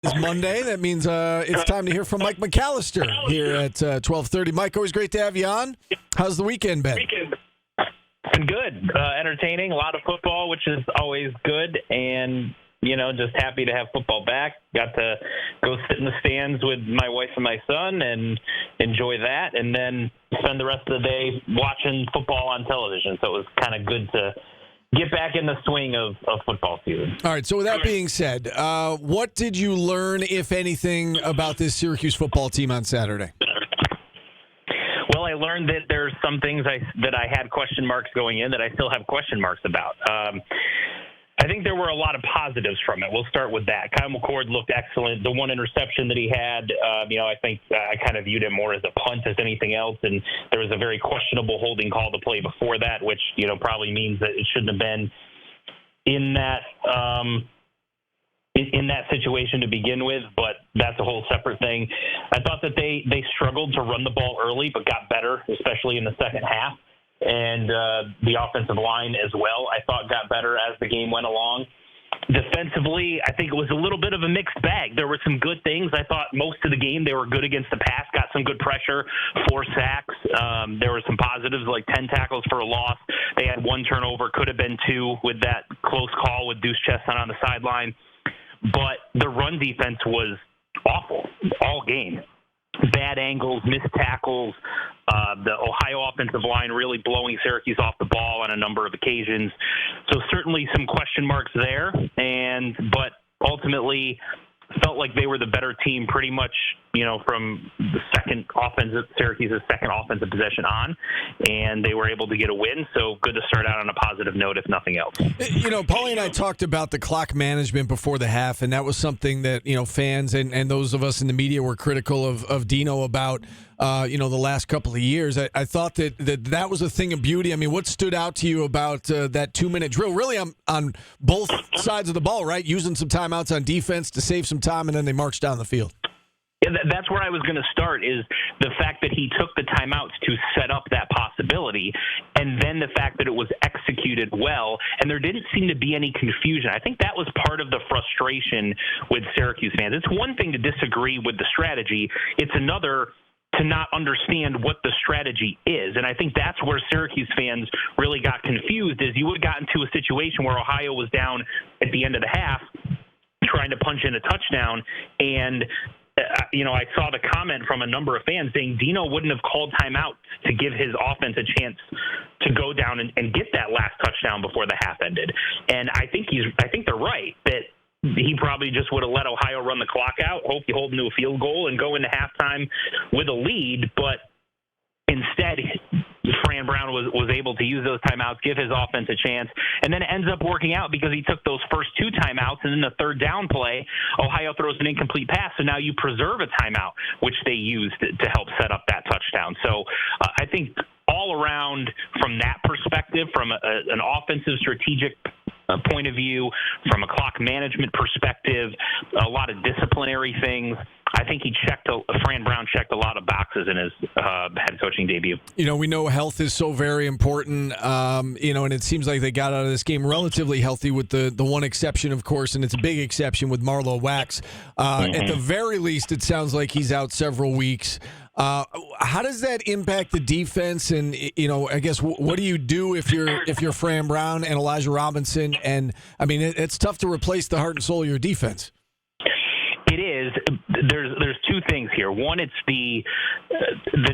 It's Monday. That means it's time to hear from Mike McAllister here at 12:30. Mike, always great to have you on. How's the weekend been? Been good. Entertaining. A lot of football, which is always good. And, just happy to have football back. Got to go sit in the stands with my wife and my son and enjoy that. And then spend the rest of the day watching football on television. So it was kind of good to get back in the swing of football season. All right, so with that being said, what did you learn, if anything, about this Syracuse football team on Saturday? Well, I learned that there's some things that I had question marks going in that I still have question marks about. I think there were a lot of positives from it. We'll start with that. Kyle McCord looked excellent. The one interception that he had, I think I kind of viewed it more as a punt as anything else, and there was a very questionable holding call to play before that, which, probably means that it shouldn't have been in that situation to begin with, but that's a whole separate thing. I thought that they struggled to run the ball early, but got better, especially in the second half. And the offensive line as well, I thought got better as the game went along. Defensively, I think it was a little bit of a mixed bag. There were some good things. I thought most of the game they were good against the pass, got some good pressure, 4 sacks. There were some positives like 10 tackles for a loss. They had 1 turnover, could have been 2 with that close call with Deuce Chestnut on the sideline. But the run defense was awful all game. Bad angles, missed tackles, the Ohio offensive line really blowing Syracuse off the ball on a number of occasions. So certainly some question marks there, but ultimately felt like they were the better team pretty much, from the Syracuse's second offensive possession on, and they were able to get a win. So good to start out on a positive note, if nothing else. Paulie and I talked about the clock management before the half, and that was something that, fans and those of us in the media were critical of Dino about, the last couple of years. I thought that was a thing of beauty. I mean, what stood out to you about that 2-minute drill? Really on both sides of the ball, right? Using some timeouts on defense to save some time, and then they marched down the field. Yeah, that's where I was going to start, is the fact that he took the timeouts to set up that possibility, and then the fact that it was executed well, and there didn't seem to be any confusion. I think that was part of the frustration with Syracuse fans. It's one thing to disagree with the strategy. It's another to not understand what the strategy is. And I think that's where Syracuse fans really got confused, is you would have gotten to a situation where Ohio was down at the end of the half trying to punch in a touchdown, and I saw the comment from a number of fans saying Dino wouldn't have called timeout to give his offense a chance to go down and get that last touchdown before the half ended. And I think they're right that he probably just would have let Ohio run the clock out, hope you hold him to a field goal, and go into halftime with a lead. But instead, Fran Brown was able to use those timeouts, give his offense a chance, and then it ends up working out because he took those first 2 timeouts, and then the third down play, Ohio throws an incomplete pass, so now you preserve a timeout, which they used to help set up that touchdown. So I think all around from that perspective, from an offensive strategic point of view, from a clock management perspective, a lot of disciplinary things, I think Fran Brown checked a lot of boxes in his head coaching debut. We know health is so very important, and it seems like they got out of this game relatively healthy with the one exception, of course, and it's a big exception with Marlo Wax. At the very least, it sounds like he's out several weeks. How does that impact the defense? And, I guess, what do you do if you're Fran Brown and Elijah Robinson? And, I mean, it's tough to replace the heart and soul of your defense. It is. There's 2 things here. One, it's the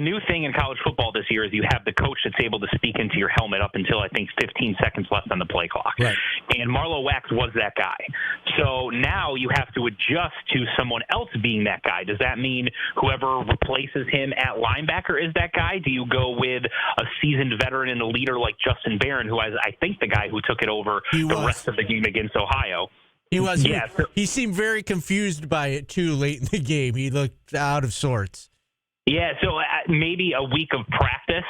new thing in college football this year is you have the coach that's able to speak into your helmet up until, I think, 15 seconds left on the play clock. Right. And Marlo Wax was that guy. So now you have to adjust to someone else being that guy. Does that mean whoever replaces him at linebacker is that guy? Do you go with a seasoned veteran and a leader like Justin Barron, who is, I think, the guy who took it over rest of the game against Ohio? He was. Yeah, he seemed very confused by it, too, late in the game. He looked out of sorts. Yeah, so maybe a week of practice,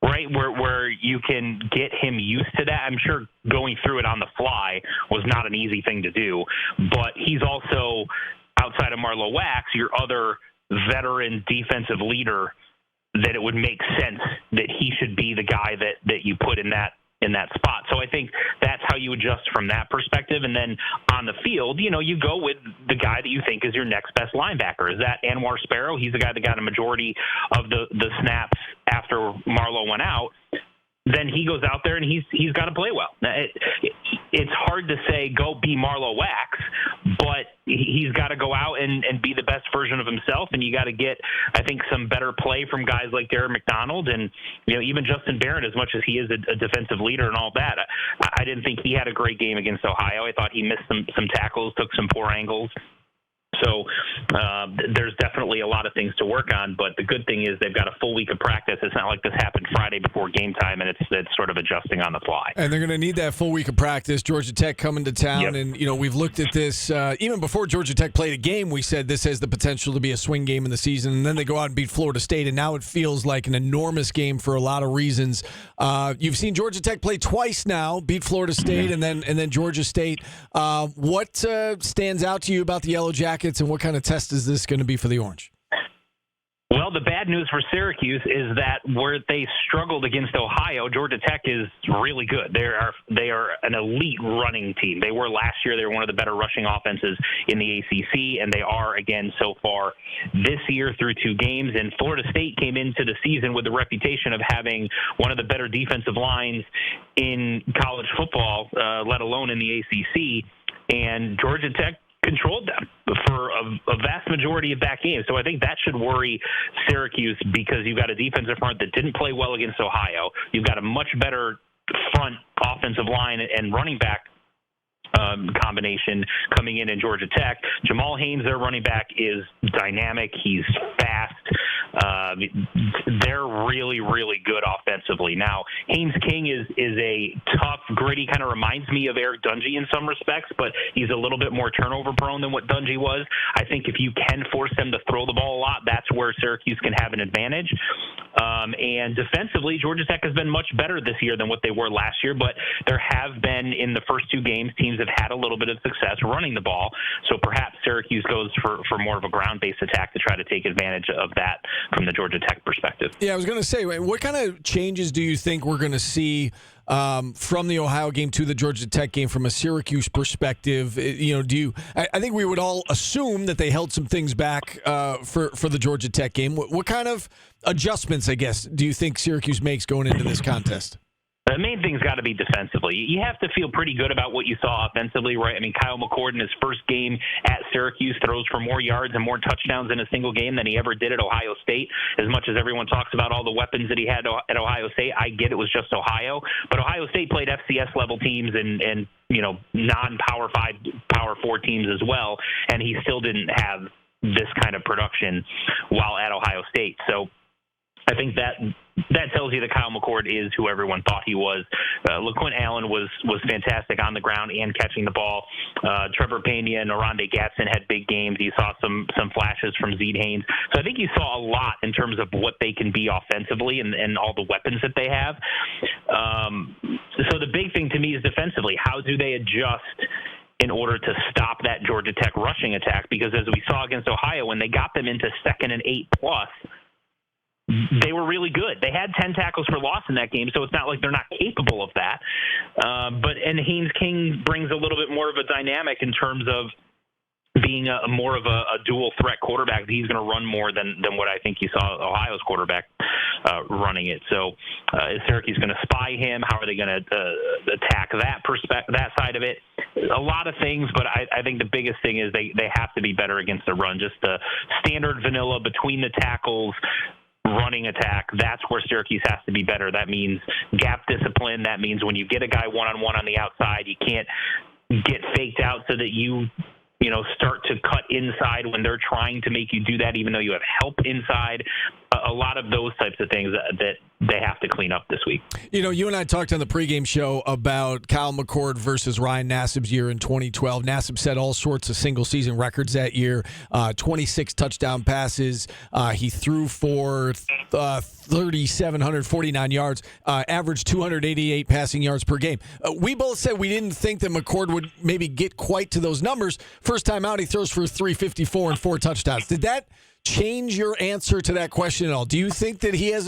right, where you can get him used to that. I'm sure going through it on the fly was not an easy thing to do. But he's also, outside of Marlo Wax, your other veteran defensive leader that it would make sense that he should be the guy that you put in that in that spot. So I think that's how you adjust from that perspective. And then on the field, you go with the guy that you think is your next best linebacker. Is that Anwar Sparrow? He's the guy that got a majority of the snaps after Marlowe went out. Then he goes out there and he's got to play well. It's hard to say go be Marlowe Wax, but he's got to go out and be the best version of himself. And you got to get, I think, some better play from guys like Darren McDonald and even Justin Barrett, as much as he is a defensive leader and all that. I didn't think he had a great game against Ohio. I thought he missed some tackles, took some poor angles. So there's definitely a lot of things to work on, but the good thing is they've got a full week of practice. It's not like this happened Friday before game time, and it's sort of adjusting on the fly. And they're going to need that full week of practice. Georgia Tech coming to town, Yep. And we've looked at this even before Georgia Tech played a game. We said this has the potential to be a swing game in the season, and then they go out and beat Florida State, and now it feels like an enormous game for a lot of reasons. You've seen Georgia Tech play twice now, beat Florida State, and then Georgia State. What stands out to you about the Yellow Jackets, and what kind of test is this going to be for the Orange? Well, the bad news for Syracuse is that where they struggled against Ohio, Georgia Tech is really good. They are an elite running team. They were last year. They were one of the better rushing offenses in the ACC, and they are again so far this year through 2 games. And Florida State came into the season with the reputation of having one of the better defensive lines in college football, let alone in the ACC. And Georgia Tech controlled them for a vast majority of that game. So I think that should worry Syracuse because you've got a defensive front that didn't play well against Ohio. You've got a much better front offensive line and running back combination coming in Georgia Tech. Jamal Haynes, their running back, is dynamic. He's fast. They're really, really good offensively. Now, Haynes King is a tough, gritty, kind of reminds me of Eric Dungy in some respects, but he's a little bit more turnover prone than what Dungy was. I think if you can force them to throw the ball a lot, that's where Syracuse can have an advantage. And defensively, Georgia Tech has been much better this year than what they were last year, but there have been, in the first 2 games, teams have had a little bit of success running the ball. So perhaps Syracuse goes for more of a ground-based attack to try to take advantage of that from the Georgia Tech perspective. Yeah, I was going to say, what kind of changes do you think we're going to see from the Ohio game to the Georgia Tech game from a Syracuse perspective? I think we would all assume that they held some things back for the Georgia Tech game. What kind of adjustments, I guess, do you think Syracuse makes going into this contest? The main thing's got to be defensively. You have to feel pretty good about what you saw offensively, right? I mean, Kyle McCord in his first game at Syracuse throws for more yards and more touchdowns in a single game than he ever did at Ohio State. As much as everyone talks about all the weapons that he had at Ohio State, I get it was just Ohio. But Ohio State played FCS-level teams and non-Power 5, Power 4 teams as well, and he still didn't have this kind of production while at Ohio State. So I think that tells you that Kyle McCord is who everyone thought he was. LaQuint Allen was fantastic on the ground and catching the ball. Trevor Pena and Oronde Gadsden had big games. You saw some flashes from Zeed Haynes. So I think you saw a lot in terms of what they can be offensively and all the weapons that they have. So the big thing to me is defensively. How do they adjust in order to stop that Georgia Tech rushing attack? Because as we saw against Ohio, when they got them into 2nd and 8+, they were really good. They had 10 tackles for loss in that game, so it's not like they're not capable of that. And Haynes King brings a little bit more of a dynamic in terms of being more of a dual threat quarterback. He's going to run more than what I think you saw Ohio's quarterback running it. So is Syracuse going to spy him? How are they going to attack that side of it? A lot of things, but I think the biggest thing is they have to be better against the run. Just the standard vanilla between the tackles running attack, that's where Syracuse has to be better. That means gap discipline. That means when you get a guy one-on-one on the outside, you can't get faked out so that you start to cut inside when they're trying to make you do that, even though you have help inside. A lot of those types of things that they have to clean up this week. You and I talked on the pregame show about Kyle McCord versus Ryan Nassib's year in 2012. Nassib set all sorts of single-season records that year, 26 touchdown passes. He threw for 3,749 yards, averaged 288 passing yards per game. We both said we didn't think that McCord would maybe get quite to those numbers. First time out, he throws for 354 and 4 touchdowns. Did that change your answer to that question at all? Do you think that he has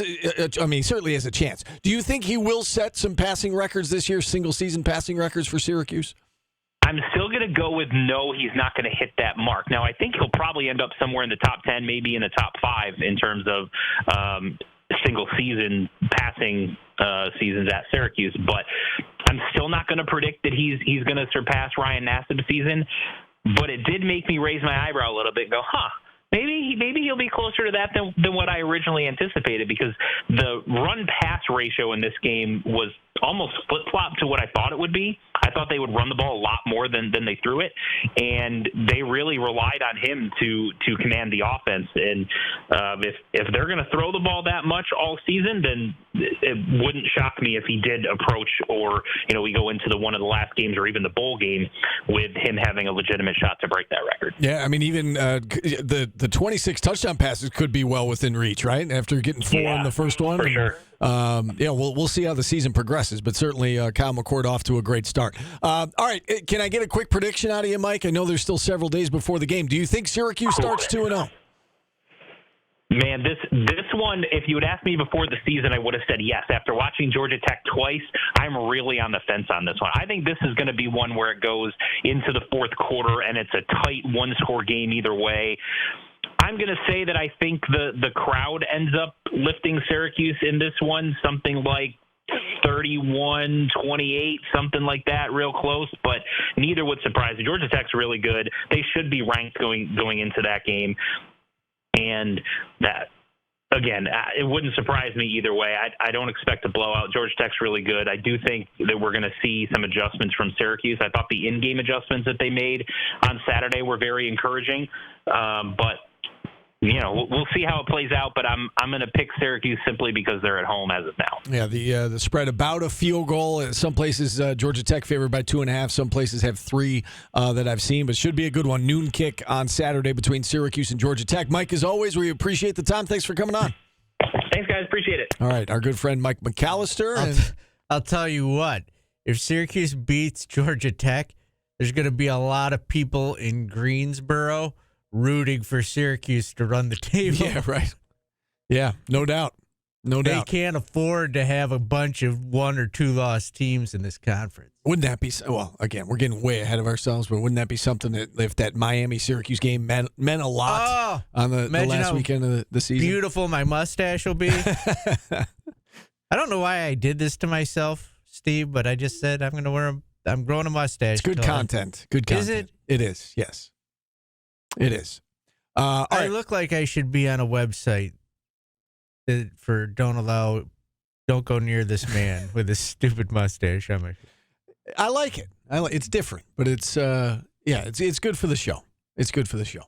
certainly has a chance. Do you think he will set some passing records this year, single-season passing records for Syracuse? I'm still going to go with no, he's not going to hit that mark. Now, I think he'll probably end up somewhere in the top 10, maybe in the top 5 in terms of single-season passing seasons at Syracuse. But I'm still not going to predict that he's going to surpass Ryan Nassib's season. But it did make me raise my eyebrow a little bit and go, maybe he'll be closer to that than what I originally anticipated, because the run-pass ratio in this game was almost flip-flopped to what I thought it would be. I thought they would run the ball a lot more than they threw it, and they really relied on him to command the offense. And if they're going to throw the ball that much all season, then it wouldn't shock me if he did approach, or we go into one of the last games or even the bowl game with him having a legitimate shot to break that record. Yeah, I mean, even the 26 touchdown passes could be well within reach, right? After getting 4 on the first one. For sure. We'll see how the season progresses, but certainly Kyle McCord off to a great start. All right, can I get a quick prediction out of you, Mike? I know there's still several days before the game. Do you think Syracuse starts 2-0? Man, this one, if you had asked me before the season, I would have said yes. After watching Georgia Tech twice, I'm really on the fence on this one. I think this is going to be one where it goes into the fourth quarter and it's a tight one-score game either way. I'm going to say that I think the crowd ends up lifting Syracuse in this one, something like 31-28, something like that, real close, but neither would surprise me. Georgia Tech's really good. They should be ranked going into that game. And that, again, it wouldn't surprise me either way. I don't expect a blowout. Georgia Tech's really good. I do think that we're going to see some adjustments from Syracuse. I thought the in-game adjustments that they made on Saturday were very encouraging. But we'll see how it plays out, but I'm going to pick Syracuse simply because they're at home as of now. Yeah, the spread about a field goal. Some places Georgia Tech favored by 2.5. Some places have 3 that I've seen, but should be a good one. Noon kick on Saturday between Syracuse and Georgia Tech. Mike, as always, we appreciate the time. Thanks for coming on. Thanks, guys. Appreciate it. All right, our good friend Mike McAllister. I'll tell you what. If Syracuse beats Georgia Tech, there's going to be a lot of people in Greensboro rooting for Syracuse to run the table. Yeah, right. Yeah, no doubt. They can't afford to have a bunch of 1 or 2 lost teams in this conference. Wouldn't that be, well, again, we're getting way ahead of ourselves, but wouldn't that be something that if that Miami-Syracuse game meant a lot on the last weekend of the season? Beautiful my mustache will be. I don't know why I did this to myself, Steve, but I just said I'm growing a mustache. It's good content. Good content. Is it? It is, yes. It is. I look like I should be on a website for don't go near this man with this stupid mustache. I like it. It's different, but it's good for the show. It's good for the show.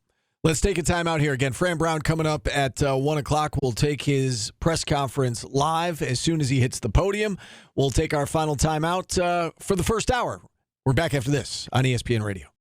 Let's take a time out here again. Fran Brown coming up at 1 o'clock. We'll take his press conference live as soon as he hits the podium. We'll take our final time out for the first hour. We're back after this on ESPN Radio.